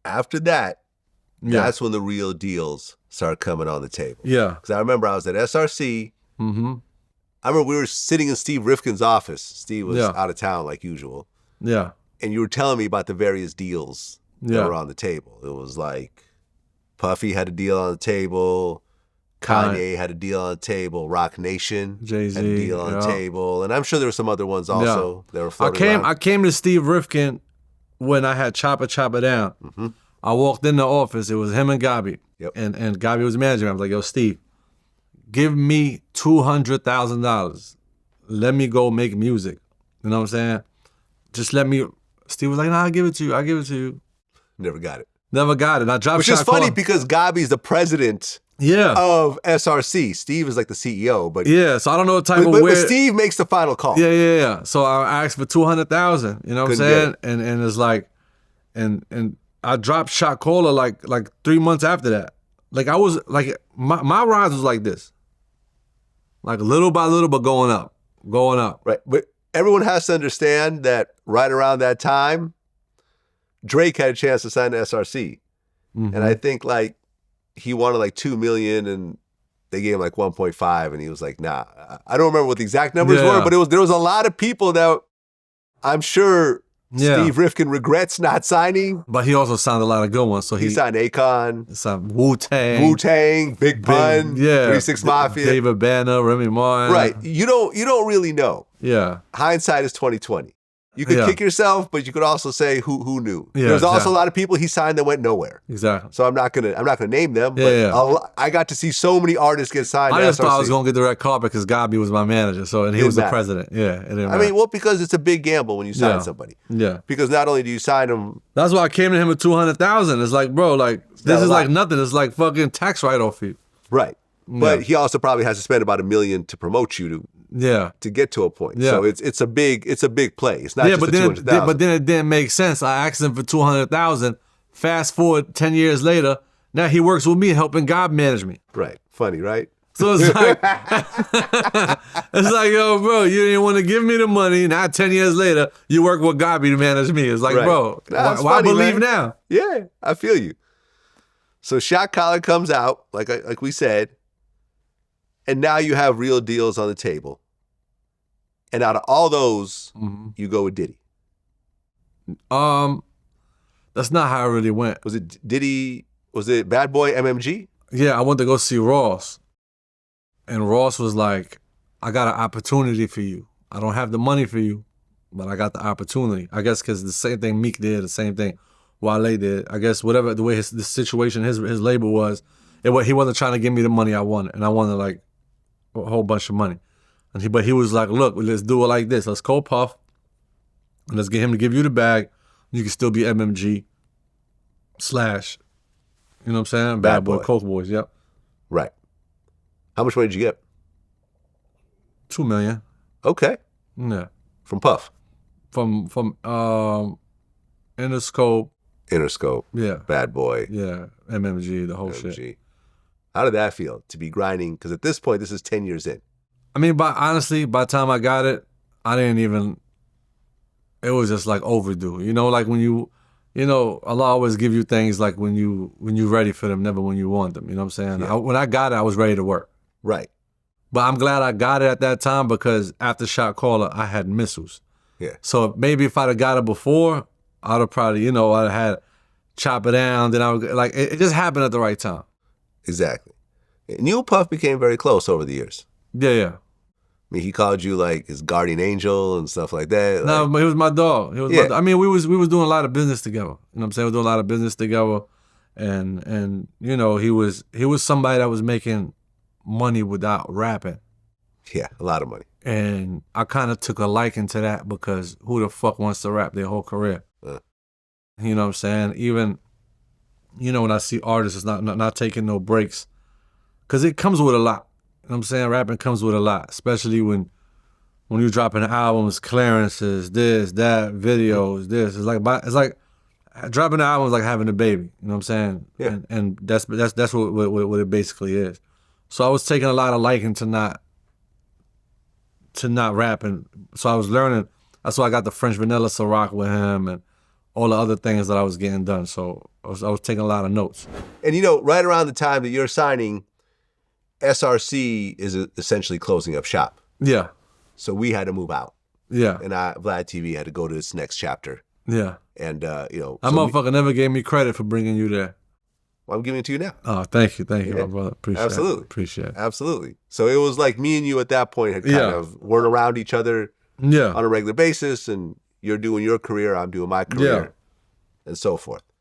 after that, that's when the real deals started coming on the table. Yeah. Because I remember I was at SRC. Mm-hmm. I remember we were sitting in Steve Rifkin's office. Steve was out of town like usual. Yeah. And you were telling me about the various deals that were on the table. It was like Puffy had a deal on the table. Kanye had a deal on the table. Rock Nation Jay-Z had a deal on the table. And I'm sure there were some other ones also that were floating around. I came to Steve Rifkind when I had Chopper Down. Mm-hmm. I walked in the office. It was him and Gabi. Yep. And Gabi was the manager. I was like, yo, Steve, give me $200,000. Let me go make music. You know what I'm saying? Just let me. Steve was like, nah, I'll give it to you. Never got it. Never got it. I dropped Which is funny because Gabi's the president of SRC. Steve is like the CEO, but so I don't know what type of but Steve makes the final call. Yeah. So I asked for $200,000. You know what I'm saying? And it's like, and I dropped Shot Caller like 3 months after that. Like I was like my rise was like this, like little by little, but going up. Right, but everyone has to understand that right around that time, Drake had a chance to sign to SRC, and I think like he wanted like $2 million, and they gave him like 1.5, and he was like, nah. I don't remember what the exact numbers were, but there was a lot of people that I'm sure Steve Rifkind regrets not signing. But he also signed a lot of good ones. So he signed Akon, signed Wu-Tang, Big Pun, 36 Mafia, David Banner, Remy Martin. Right. You don't really know. Yeah. Hindsight is 20/20. You could kick yourself, but you could also say who knew. Yeah, There's also a lot of people he signed that went nowhere. Exactly. So I'm not gonna name them. But I got to see so many artists get signed. I to just SRC. thought I was gonna get the red carpet because Gabi was my manager, and he was the president. Yeah. I mean, well, because it's a big gamble when you sign somebody. Yeah. Because not only do you sign them. That's why I came to him with $200,000. It's like, bro, like this is like nothing. It's like fucking tax write-off fee. Right. But he also probably has to spend about $1 million to promote you to get to a point. So it's a big play. It's not just the $200,000. But then it didn't make sense. I asked him for $200,000. Fast forward 10 years later, now he works with me helping God manage me. Right. Funny, right? So it's like, it's like, yo, bro, you didn't want to give me the money. Now 10 years later, you work with Gabi to manage me. It's like, bro, why believe now? Yeah, I feel you. So Shot Caller comes out, like we said, and now you have real deals on the table. And out of all those, you go with Diddy. That's not how it really went. Was it Diddy? Was it Bad Boy MMG? Yeah, I went to go see Ross. And Ross was like, I got an opportunity for you. I don't have the money for you, but I got the opportunity. I guess because the same thing Meek did, the same thing Wale did. I guess whatever, the way the situation, his label was, he wasn't trying to give me the money I wanted. And I wanted like a whole bunch of money. But he was like, look, let's do it like this. Let's call Puff. And let's get him to give you the bag. You can still be MMG / you know what I'm saying? Bad Boy, Coke Boys, yep. Right. How much money did you get? $2 million. Okay. Yeah. From Puff? From Interscope. Yeah. Bad Boy. Yeah. MMG, the whole shit. How did that feel to be grinding? Because at this point, this is 10 years in. I mean, honestly, by the time I got it, I didn't even, it was just like overdue. You know, like when Allah always give you things like when you're ready for them, never when you want them. You know what I'm saying? Yeah. When I got it, I was ready to work. Right. But I'm glad I got it at that time because after Shot Caller, I had missiles. Yeah. So maybe if I'd have got it before, I'd have probably, I'd have had Chop It Down. Then I would, like, it just happened at the right time. Exactly. And you and Puff became very close over the years. Yeah. I mean, he called you like his guardian angel and stuff like that. No, but he was my dog. He was my dog. I mean, we was doing a lot of business together. You know what I'm saying? We were doing a lot of business together, and he was somebody that was making money without rapping. Yeah, a lot of money. And I kind of took a liking to that because who the fuck wants to rap their whole career? You know what I'm saying? Even, when I see artists not taking no breaks, because it comes with a lot. You know what I'm saying? Rapping comes with a lot, especially when you're dropping albums, clearances, this, that, videos, this. It's like dropping an album is like having a baby. You know what I'm saying? Yeah. And that's what it basically is. So I was taking a lot of liking to not rapping. So I was learning. That's why I got the French Vanilla Ciroc with him and all the other things that I was getting done. So I was taking a lot of notes. And right around the time that you're signing, SRC is essentially closing up shop. Yeah. So we had to move out. Yeah. And Vlad TV had to go to its next chapter. Yeah. And, That motherfucker never gave me credit for bringing you there. Well, I'm giving it to you now. Oh, thank you, my brother. Absolutely. Appreciate it. Absolutely. So it was like me and you at that point had kind of weren't around each other on a regular basis, and you're doing your career, I'm doing my career, and so forth.